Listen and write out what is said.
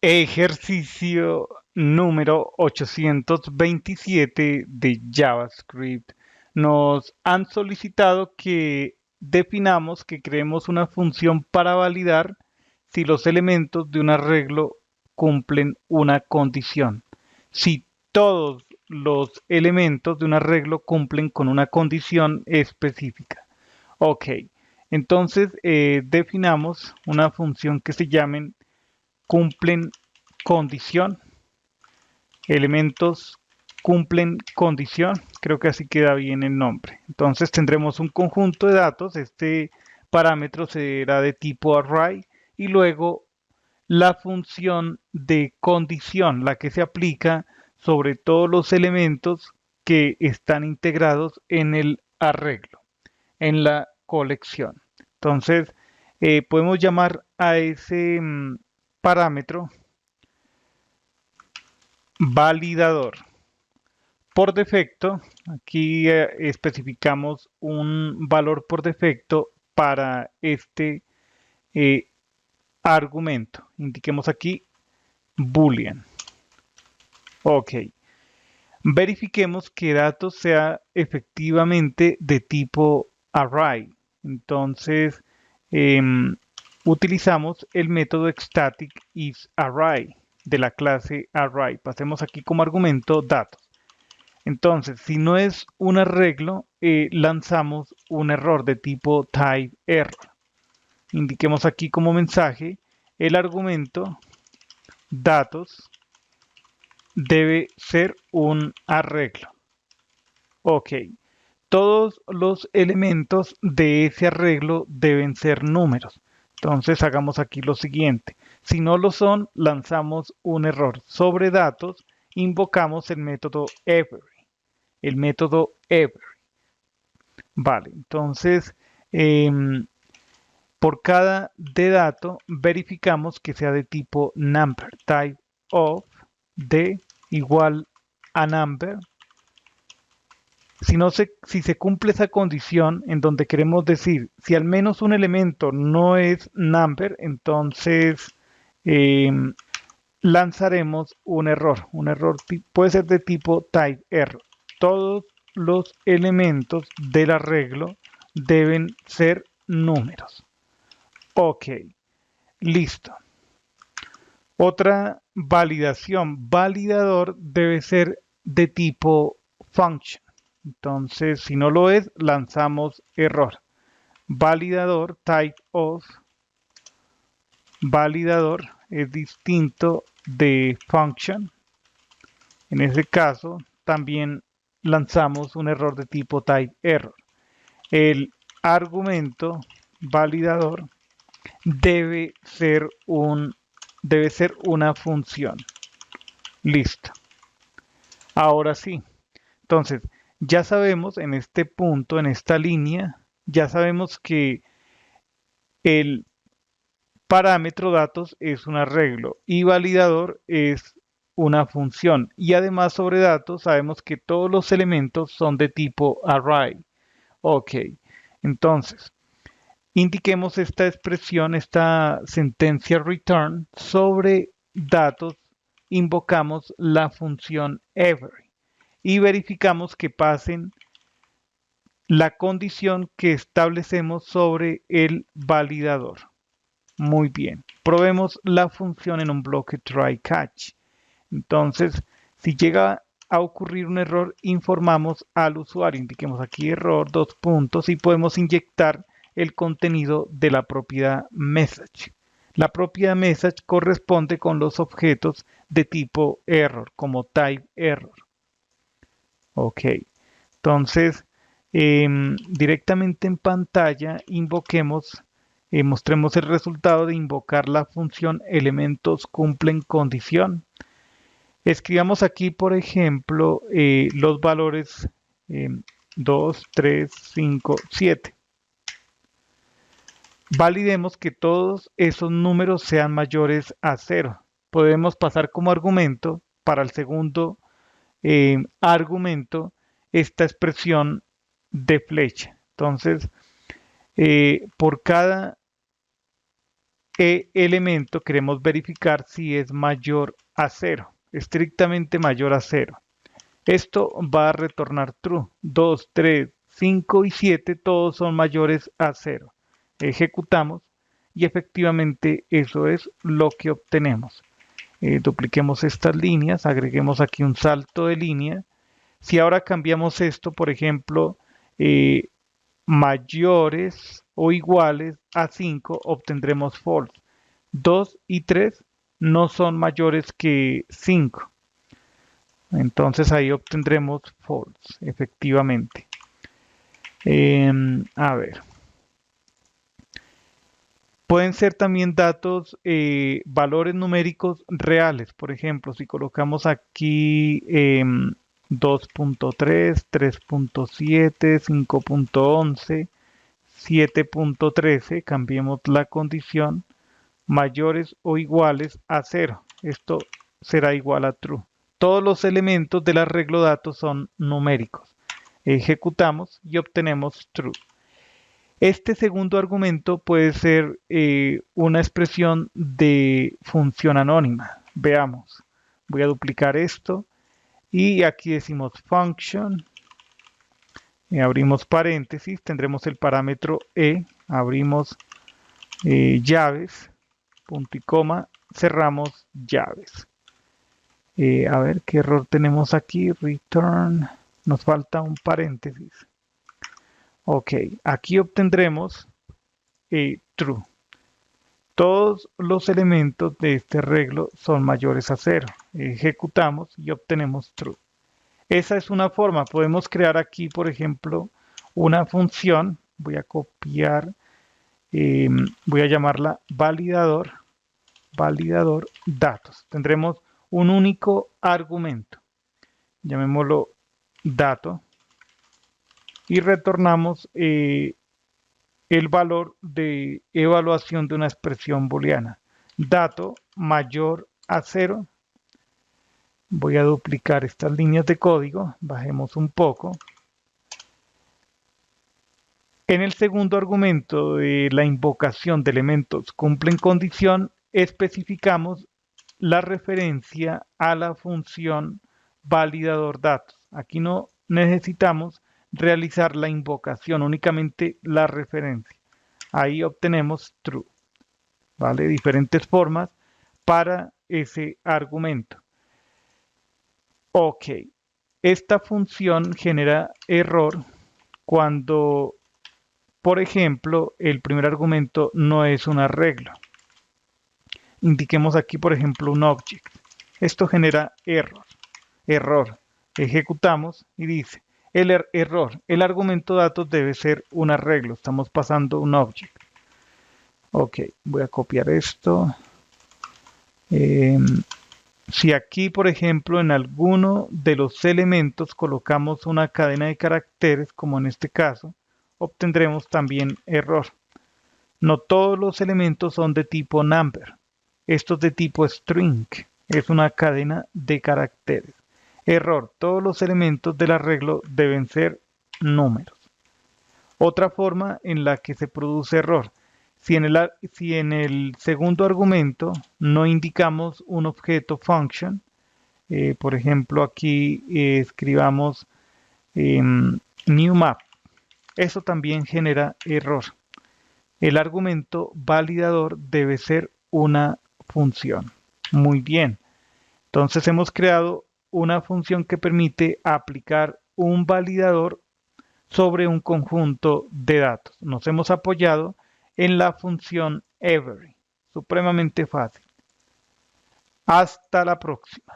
Ejercicio número 827 de JavaScript. Nos han solicitado que definamos, que creemos una función para validar si los elementos de un arreglo cumplen una condición. Si todos los elementos de un arreglo cumplen con una condición específica. Ok, entonces definamos una función que se llamen cumplen condición, elementos cumplen condición, creo que así queda bien el nombre. Entonces tendremos un conjunto de datos, este parámetro será de tipo array y luego la función de condición, la que se aplica sobre todos los elementos que están integrados en el arreglo, en la colección. Entonces, podemos llamar a ese parámetro validador. Por defecto, aquí especificamos un valor por defecto para este eh, argumento. Indiquemos aquí boolean. Ok. Verifiquemos que datos sea efectivamente de tipo array. Entonces, em, utilizamos el método static isArray de la clase array. Pasemos aquí como argumento datos. Entonces, si no es un arreglo, lanzamos un error de tipo type error. Indiquemos aquí como mensaje el argumento datos debe ser un arreglo. Ok, todos los elementos de ese arreglo deben ser números. Entonces hagamos aquí lo siguiente. Si no lo son, lanzamos un error. Sobre datos, invocamos el método every. El método every. Vale, entonces por cada de dato verificamos que sea de tipo number. Type of de igual a number. Si se cumple esa condición en donde queremos decir si al menos un elemento no es number, entonces eh, lanzaremos un error. Un error puede ser de tipo type error. Todos los elementos del arreglo deben ser números. Ok, listo. Otra validación. Validador debe ser de tipo function. Entonces, si no lo es, lanzamos error. Validador type of validador es distinto de function. En ese caso, también lanzamos un error de tipo type error. El argumento validador debe ser debe ser una función. Listo. Ahora sí. Entonces, ya sabemos en este punto, en esta línea, ya sabemos que el parámetro datos es un arreglo y validador es una función. Y además sobre datos sabemos que todos los elementos son de tipo array. Ok, entonces, indiquemos esta expresión, esta sentencia return sobre datos, invocamos la función every y verificamos que pasen la condición que establecemos sobre el validador. Muy bien. Probemos la función en un bloque try catch. Entonces, si llega a ocurrir un error, informamos al usuario. Indiquemos aquí error, dos puntos, y podemos inyectar el contenido de la propiedad message. La propiedad message corresponde con los objetos de tipo error, como type error. Ok. Entonces, directamente en pantalla invoquemos, mostremos el resultado de invocar la función elementos cumplen condición. Escribamos aquí, por ejemplo, los valores 2, 3, 5, 7. Validemos que todos esos números sean mayores a 0. Podemos pasar como argumento para el segundo argumento esta expresión de flecha. Entonces, por cada elemento queremos verificar si es mayor a 0, estrictamente mayor a 0. Esto va a retornar true. 2, 3, 5 y 7 todos son mayores a 0. Ejecutamos y efectivamente eso es lo que obtenemos. Dupliquemos estas líneas, agreguemos aquí un salto de línea. Si ahora cambiamos esto, por ejemplo, mayores o iguales a 5, obtendremos false. 2 y 3 no son mayores que 5. Entonces ahí obtendremos false, efectivamente. A ver. Pueden ser también datos, valores numéricos reales. Por ejemplo, si colocamos aquí 2.3, 3.7, 5.11, 7.13, cambiemos la condición, mayores o iguales a 0. Esto será igual a true. Todos los elementos del arreglo datos son numéricos. Ejecutamos y obtenemos true. Este segundo argumento puede ser una expresión de función anónima. Veamos. Voy a duplicar esto y aquí decimos function. Abrimos paréntesis, tendremos el parámetro e, abrimos llaves, punto y coma, cerramos llaves. A ver qué error tenemos aquí, return, nos falta un paréntesis. Ok, aquí obtendremos true. Todos los elementos de este arreglo son mayores a 0. Ejecutamos y obtenemos true. Esa es una forma. Podemos crear aquí, por ejemplo, una función. Voy a copiar, voy a llamarla validador datos. Tendremos un único argumento. Llamémoslo dato. Y retornamos el valor de evaluación de una expresión booleana. Dato mayor a 0. Voy a duplicar estas líneas de código. Bajemos un poco. En el segundo argumento de la invocación de elementos cumplen condición, especificamos la referencia a la función validador datos. Aquí no necesitamos realizar la invocación, únicamente la referencia. Ahí obtenemos true. ¿Vale? Diferentes formas para ese argumento. Ok. Esta función genera error cuando, por ejemplo, el primer argumento no es un arreglo. Indiquemos aquí, por ejemplo, un object. Esto genera error. Ejecutamos y dice, error, el argumento datos debe ser un arreglo. Estamos pasando un object. Ok, voy a copiar esto. Si aquí, por ejemplo, en alguno de los elementos colocamos una cadena de caracteres, como en este caso, obtendremos también error. No todos los elementos son de tipo number. Esto es de tipo string. Es una cadena de caracteres. Error. Todos los elementos del arreglo deben ser números. Otra forma en la que se produce error. Si en el segundo argumento no indicamos un objeto function, por ejemplo aquí escribamos new map, eso también genera error. El argumento validador debe ser una función. Muy bien. Entonces hemos creado una función que permite aplicar un validador sobre un conjunto de datos. Nos hemos apoyado en la función every. Supremamente fácil. Hasta la próxima.